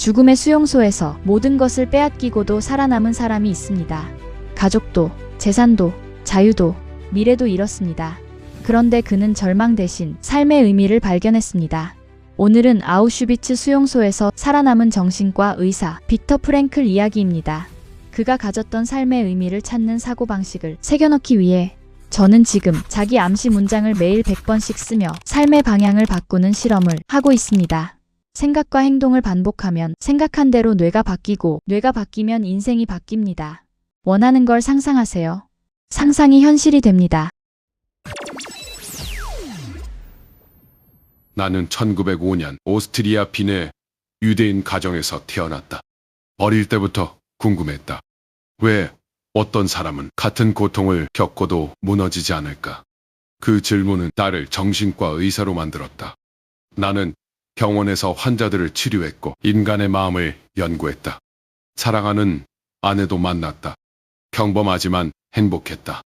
죽음의 수용소에서 모든 것을 빼앗기고도 살아남은 사람이 있습니다. 가족도, 재산도, 자유도, 미래도 잃었습니다. 그런데 그는 절망 대신 삶의 의미를 발견했습니다. 오늘은 아우슈비츠 수용소에서 살아남은 정신과 의사 빅터 프랭클 이야기입니다. 그가 가졌던 삶의 의미를 찾는 사고방식을 새겨넣기 위해 저는 지금 자기 암시 문장을 매일 100번씩 쓰며 삶의 방향을 바꾸는 실험을 하고 있습니다. 생각과 행동을 반복하면 생각한 대로 뇌가 바뀌고 뇌가 바뀌면 인생이 바뀝니다. 원하는 걸 상상하세요. 상상이 현실이 됩니다. 나는 1905년 오스트리아 빈의 유대인 가정에서 태어났다. 어릴 때부터 궁금했다. 왜 어떤 사람은 같은 고통을 겪어도 무너지지 않을까? 그 질문은 나를 정신과 의사로 만들었다. 나는 병원에서 환자들을 치료했고 인간의 마음을 연구했다. 사랑하는 아내도 만났다. 평범하지만 행복했다.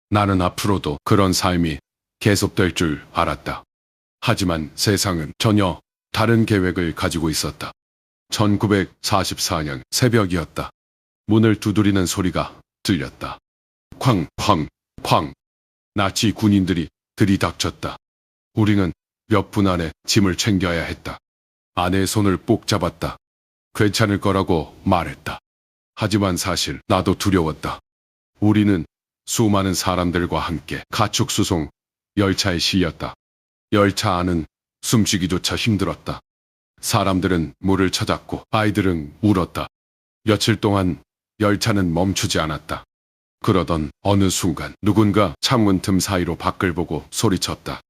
나는 앞으로도 그런 삶이 계속될 줄 알았다. 하지만 세상은 전혀 다른 계획을 가지고 있었다. 1944년 새벽이었다. 문을 두드리는 소리가 들렸다. 쾅, 쾅, 쾅. 나치 군인들이 들이닥쳤다. 우리는 몇 분 안에 짐을 챙겨야 했다. 아내의 손을 꼭 잡았다. 괜찮을 거라고 말했다. 하지만 사실 나도 두려웠다. 우리는 수많은 사람들과 함께 가축수송 열차에 실렸다. 열차 안은 숨쉬기조차 힘들었다. 사람들은 물을 찾았고 아이들은 울었다. 며칠 동안 열차는 멈추지 않았다. 그러던 어느 순간 누군가 창문 틈 사이로 밖을 보고 소리쳤다.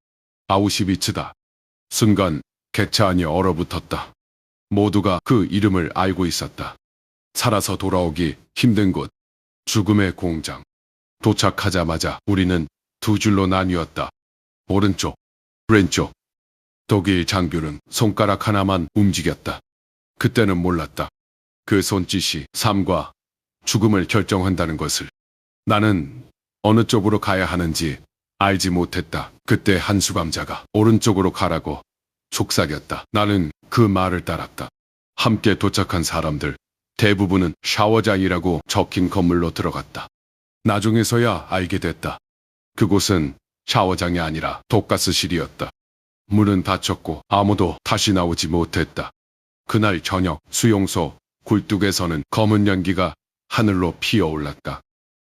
아우슈비츠다. 순간 객차 안이 얼어붙었다. 모두가 그 이름을 알고 있었다. 살아서 돌아오기 힘든 곳, 죽음의 공장. 도착하자마자 우리는 두 줄로 나뉘었다. 오른쪽, 왼쪽. 독일 장교는 손가락 하나만 움직였다. 그때는 몰랐다. 그 손짓이 삶과 죽음을 결정한다는 것을. 나는 어느 쪽으로 가야 하는지 알지 못했다. 그때 한 수감자가 오른쪽으로 가라고 속삭였다. 나는 그 말을 따랐다. 함께 도착한 사람들 대부분은 샤워장이라고 적힌 건물로 들어갔다. 나중에서야 알게 됐다. 그곳은 샤워장이 아니라 독가스실이었다. 문은 닫혔고 아무도 다시 나오지 못했다. 그날 저녁 수용소 굴뚝에서는 검은 연기가 하늘로 피어올랐다.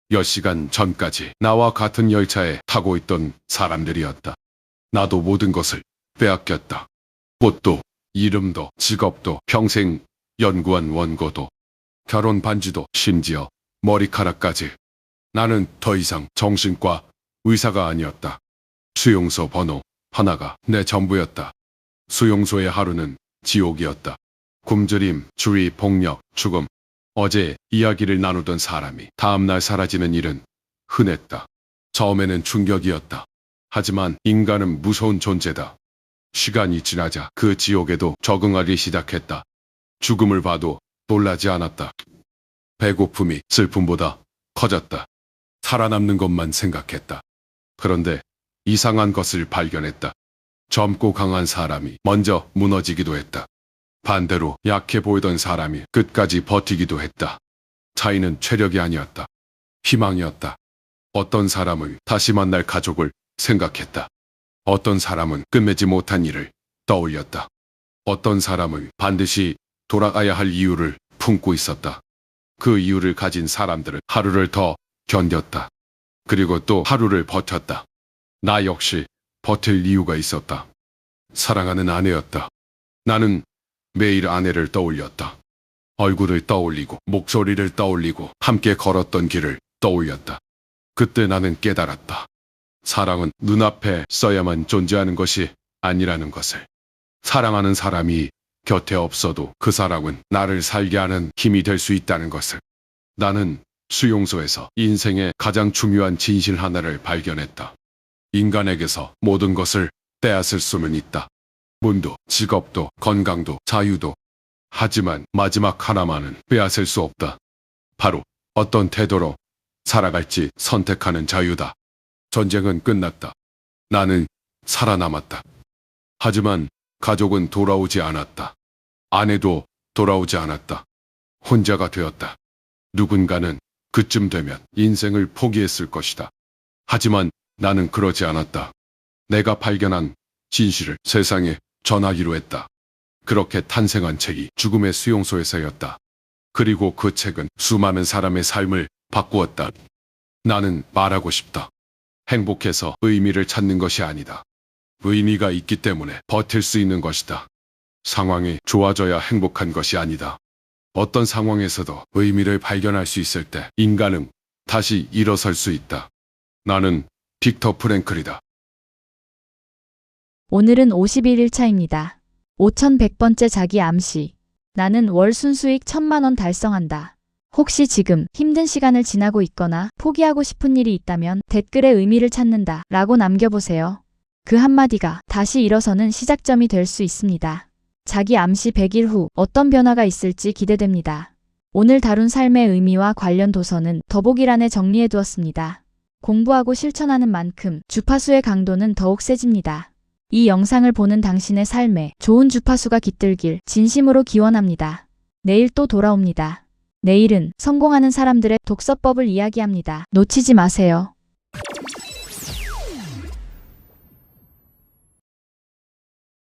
몇 시간 전까지 나와 같은 열차에 타고 있던 사람들이었다. 나도 모든 것을 빼앗겼다. 꽃도, 이름도, 직업도, 평생 연구한 원고도, 결혼 반지도, 심지어 머리카락까지. 나는 더 이상 정신과 의사가 아니었다. 수용소 번호 하나가 내 전부였다. 수용소의 하루는 지옥이었다. 굶주림, 주의, 폭력, 죽음. 어제 이야기를 나누던 사람이 다음날 사라지는 일은 흔했다. 처음에는 충격이었다. 하지만 인간은 무서운 존재다. 시간이 지나자 그 지옥에도 적응하기 시작했다. 죽음을 봐도 놀라지 않았다. 배고픔이 슬픔보다 커졌다. 살아남는 것만 생각했다. 그런데 이상한 것을 발견했다. 젊고 강한 사람이 먼저 무너지기도 했다. 반대로 약해 보이던 사람이 끝까지 버티기도 했다. 차이는 체력이 아니었다. 희망이었다. 어떤 사람은 다시 만날 가족을 생각했다. 어떤 사람은 끝맺지 못한 일을 떠올렸다. 어떤 사람은 반드시 돌아가야 할 이유를 품고 있었다. 그 이유를 가진 사람들은 하루를 더 견뎠다. 그리고 또 하루를 버텼다. 나 역시 버틸 이유가 있었다. 사랑하는 아내였다. 나는 매일 아내를 떠올렸다. 얼굴을 떠올리고 목소리를 떠올리고 함께 걸었던 길을 떠올렸다. 그때 나는 깨달았다. 사랑은 눈앞에 써야만 존재하는 것이 아니라는 것을. 사랑하는 사람이 곁에 없어도 그 사랑은 나를 살게 하는 힘이 될 수 있다는 것을. 나는 수용소에서 인생의 가장 중요한 진실 하나를 발견했다. 인간에게서 모든 것을 빼앗을 수는 있다. 문도, 직업도, 건강도, 자유도. 하지만 마지막 하나만은 빼앗을 수 없다. 바로 어떤 태도로 살아갈지 선택하는 자유다. 전쟁은 끝났다. 나는 살아남았다. 하지만 가족은 돌아오지 않았다. 아내도 돌아오지 않았다. 혼자가 되었다. 누군가는 그쯤 되면 인생을 포기했을 것이다. 하지만 나는 그러지 않았다. 내가 발견한 진실을 세상에 전하기로 했다. 그렇게 탄생한 책이 죽음의 수용소에서였다. 그리고 그 책은 수많은 사람의 삶을 바꾸었다. 나는 말하고 싶다. 행복해서 의미를 찾는 것이 아니다. 의미가 있기 때문에 버틸 수 있는 것이다. 상황이 좋아져야 행복한 것이 아니다. 어떤 상황에서도 의미를 발견할 수 있을 때 인간은 다시 일어설 수 있다. 나는 빅터 프랭클이다. 오늘은 51일차입니다. 5100번째 자기 암시. 나는 월 순수익 1000만원 달성한다. 혹시 지금 힘든 시간을 지나고 있거나 포기하고 싶은 일이 있다면 댓글에 의미를 찾는다 라고 남겨보세요. 그 한마디가 다시 일어서는 시작점이 될 수 있습니다. 자기 암시 100일 후 어떤 변화가 있을지 기대됩니다. 오늘 다룬 삶의 의미와 관련 도서는 더보기란에 정리해두었습니다. 공부하고 실천하는 만큼 주파수의 강도는 더욱 세집니다. 이 영상을 보는 당신의 삶에 좋은 주파수가 깃들길 진심으로 기원합니다. 내일 또 돌아옵니다. 내일은 성공하는 사람들의 독서법을 이야기합니다. 놓치지 마세요.